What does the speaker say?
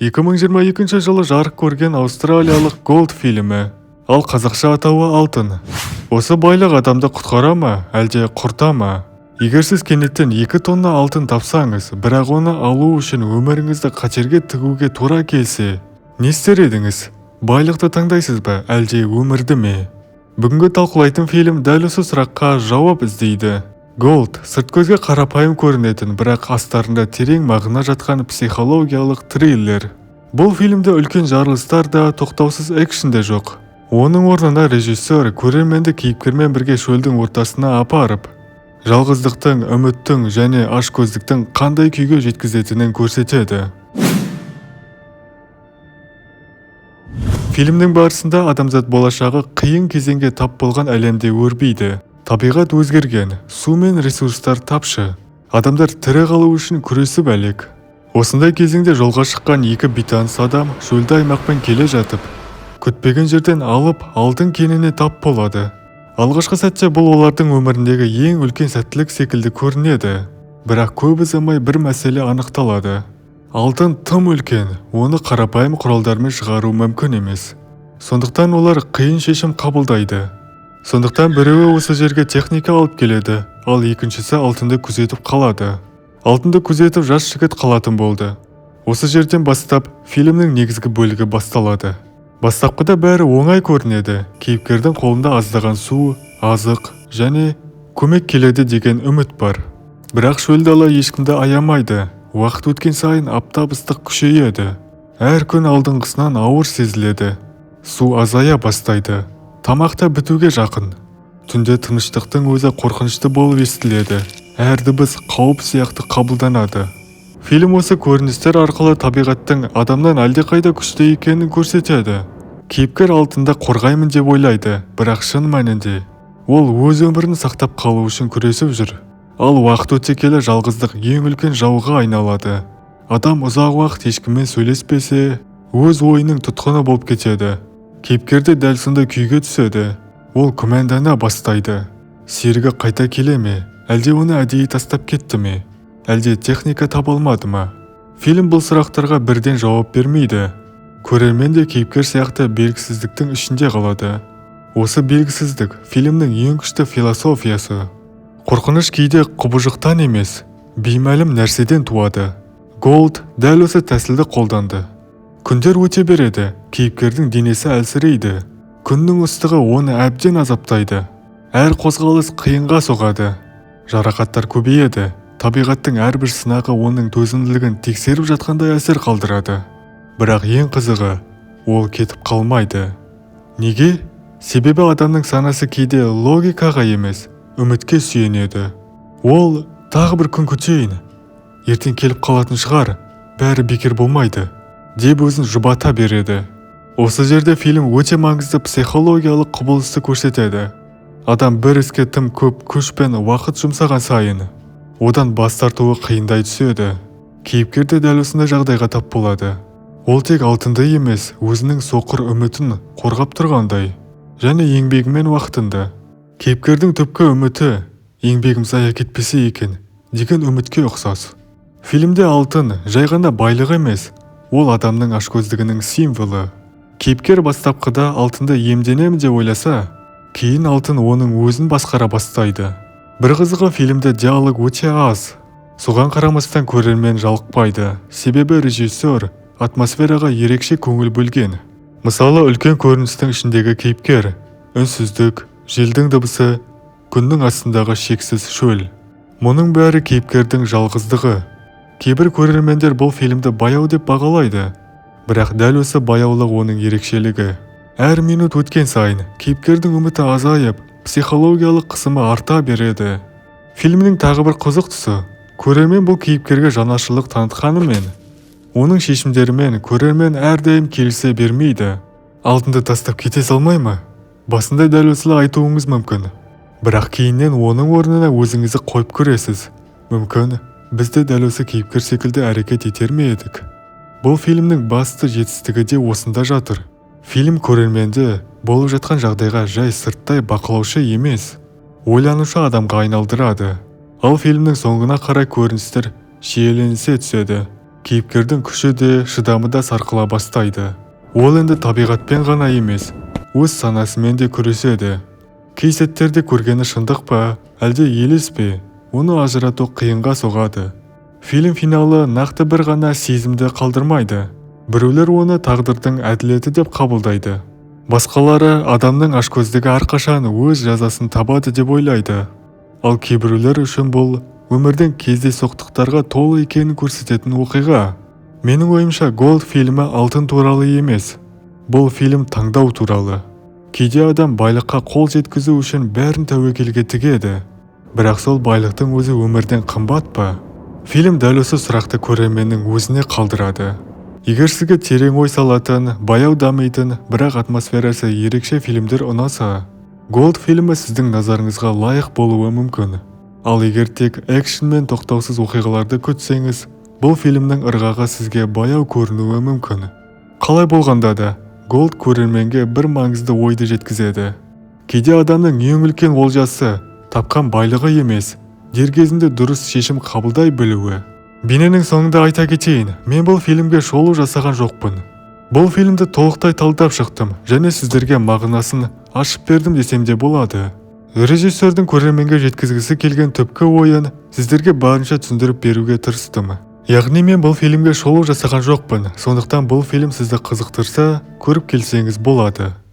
2022 жылы жарық көрген Австралиялық Gold фильмі, ал қазақша атауы Алтын. Осы байлық адамды құтқара ма, әлде құрта ма? Егер сіз кенеттен 2 тонна алтын тапсаңыз, бірақ оны алу үшін өміріңізді қатерге тігуге тура келсе, не істер едіңіз? Байлықты таңдайсыз ба, әлде өмірді ме? Бүгінгі талқылайтын фильм дәл осы сұраққа жауап іздейді. Gold сырт көзге қарапайым көрінетін, бірақ астарында терең мағына жатқан психологиялық триллер. Бұл фильмде үлкен жарылыстар да, тоқтаусыз экшн де жоқ. Оның орнына режиссер көрерменді кейіпкермен бірге шөлдің ортасына апарып, жалғыздықтың, үміттің және ашкөздіктің қандай күйге жеткізетінін көрсетеді. Фильмнің барысында адамзат болашағы қиын кезеңге тап болған әлемде өрбиді. Табиғат өзгерген, су мен ресурстар тапшы. Адамдар тірі қалу үшін күресіп әлек. Осындай кезеңде жолға шыққан 2 бейтаныс адам шөлді аймақпен келе жатып, күтпеген жерден алып алтын кеніне тап болады. Алғашқы сәтте бұл олардың өміріндегі ең үлкен сәттілік секілді көрінеді. Бірақ көп ұзамай бір мәселе анықталады. Алтын тым үлкен, оны қарапайым құралдармен шығару мүмкін емес. Сондықтан олар қиын шешім қабылдайды. Сондықтан біреуі осы жерге техника алып келеді, ал екіншісі алтынды күзетіп қалады. Алтынды күзетіп жас жігіт қалатын болды. Осы жерден бастап фильмнің негізгі бөлігі басталады. Бастапқыда бәрі оңай көрінеді. Кейіпкердің қолында аздаған су, азық және көмек келеді деген үміт бар. Бірақ шөл дала ешкімді аямайды. Уақыт өткен сайын аптап ыстық күшейеді. Әр күн алдыңғысынан ауыр сезіледі. Су азая бастайды. Тамақ та бітуге жақын. Түнде тыныштықтың өзі қорқынышты болып естіледі. Әр дыбыс қауіп сияқты қабылданады. Фильм осы көріністер арқылы табиғаттың адамнан әлдеқайда күшті екенін көрсетеді. Кейіпкер алтынды қорғаймын деп ойлайды, бірақ шын мәнінде ол өз өмірін сақтап қалу үшін күресіп жүр. Ал уақыт өте келе жалғыздық ең үлкен жауға айналады. Адам ұзақ уақыт ешкіммен сөйлеспесе, өз ойының тұтқыны болып кетеді. Кейіпкерде дәл сондай күйге түседі. Ол күмәндана бастайды. Серігі қайта келе ме? Әлде оны әдейі тастап кетті ме? Әлде техника таба алмады ма? Фильм бұл сұрақтарға бірден жауап бермейді. Көрермен де кейіпкер сияқты белгісіздіктің ішінде қалады. Осы белгісіздік фильмнің ең күшті философиясы. Қорқыныш кейде құбыжықтан емес, беймәлім нәрседен туады. Gold дәл осы тәсілді қолданды. Күндер өте береді, кейіпкердің денесі әлсірейді. Күннің ыстығы оны әбден азаптайды. Әр қозғалыс қиынға соғады. Жарақаттар көбейеді. Табиғаттың әрбір сынағы оның төзімділігін тексеріп жатқандай әсер қалдырады. Бірақ ең қызығы, ол кетіп қалмайды. Неге? Себебі адамның санасы кейде логикаға емес, үмітке сүйенеді. Ол тағы бір күн күтейін. Ертең келіп қалатын шығар, бәрі бекер болмайды, деп өзін жұбата береді. Осы жерде фильм өте маңызды психологиялық құбылысты көрсетеді. Адам бір іске тым көп күш пен уақыт жұмсаған сайын, одан бас тартуы қиындай түседі. Кейіпкер де дәл осындай жағдайға тап болады. Ол тек алтынды емес, өзінің соқыр үмітін қорғап тұрғандай, және еңбегімен уақытында. Кейіпкердің түпкі үміті, еңбегім зая кетпесе екен, деген үмітке ұқсас. Фильмде алтын жай ғана байлық емес, ол адамның ашкөздігінің символы. Кейіпкер бастапқыда алтынды иемденемін деп ойласа, кейін алтын оның өзін басқара бастайды. Бір қызығы фильмде диалог өте аз. Соған қарамастан көрермен жалықпайды, себебі режиссер атмосфераға ерекше көңіл бөлген. Мысалы, үлкен көріністің ішіндегі кейіпкер, үнсіздік, желдің дыбысы, күннің астындағы шексіз шөл. Мұның бәрі кейіпкердің жалғыздығы. Кейбір көрермендер бұл фильмді баяу деп бағалайды. Бірақ дәл осы баяулық оның ерекшелігі. Әр минут өткен сайын кейіпкердің үміті азайып, психологиялық қысымы арта береді. Фильмнің тағы бір қызық тұсы, көрермен бұл кейіпкерге жанашырлық танытқанымен, оның шешімдерімен көрермен әрдайым келісе бермейді. Алтынды тастап кете салмай ма? Басында дәл осылай айтуыңыз мүмкін. Бірақ кейіннен оның орнына өзіңізді қойып көресіз. Мүмкін, бізде дәл осы кейіпкер секілді әрекет етер ме едік? Бұл фильмнің басты жетістігі де осында жатыр. Фильм көрерменді болып жатқан жағдайға жай сырттай бақылаушы емес, ойланушы адамға айналдырады. Ал фильмнің соңына қарай көріністер шиеленісе түседі. Кейіпкердің күші де, шыдамы да сарқыла бастайды. Ол енді табиғатпен ғана емес, өз санасымен де күреседі. Кей сәттерде көргені шындық па, әлде елес пе, оны ажырату қиынға соғады. Фильм финалы нақты бір ғана сезімді қалдырмайды. Біреулер оны тағдырдың әділеті деп қабылдайды. Басқалары адамның ашкөздігі әрқашан өз жазасын табады деп ойлайды. Ал кейбіреулер үшін бұл өмірдің кездейсоқтықтарға толы екенін көрсететін оқиға. Менің ойымша, Голд фильмі алтын туралы емес. Бұл фильм таңдау туралы. Кейде адам байлыққа қол жеткізу үшін бәрін тәуекелге тігеді. Бірақ сол байлықтың өзі өмірден қымбат па? Фильм дәл осы сұрақты көрерменнің өзіне қалдырады. Егер сізге терең ой салатын, баяу дамитын, бірақ атмосферасы ерекше фильмдер ұнаса, Голд фильмі сіздің назарыңызға лайық болуы мүмкін. Ал егер тек экшн мен тоқтаусыз оқиғаларды күтсеңіз, бұл фильмнің ырғағы сізге баяу көрінуі мүмкін. Қалай болғанда да, Голд көрерменге бір маңызды ойды жеткізеді. Кейде адамның ең үлкен олжасы тапқан байлығы емес, дер кезінде дұрыс шешім қабылдай білуі. Бейненің соңында айта кетейін, мен бұл фильмге шолу жасаған жоқпын. Бұл фильмді толықтай талдап шықтым және сіздерге мағынасын ашып бердім десем де болады. Режиссердің көрерменге жеткізгісі келген түпкі ойын сіздерге барынша түсіндіріп беруге тырыстым. Яғни мен бұл фильмге шолу жасаған жоқпын, сондықтан бұл фильм сізді қызықтырса, көріп келсеңіз болады.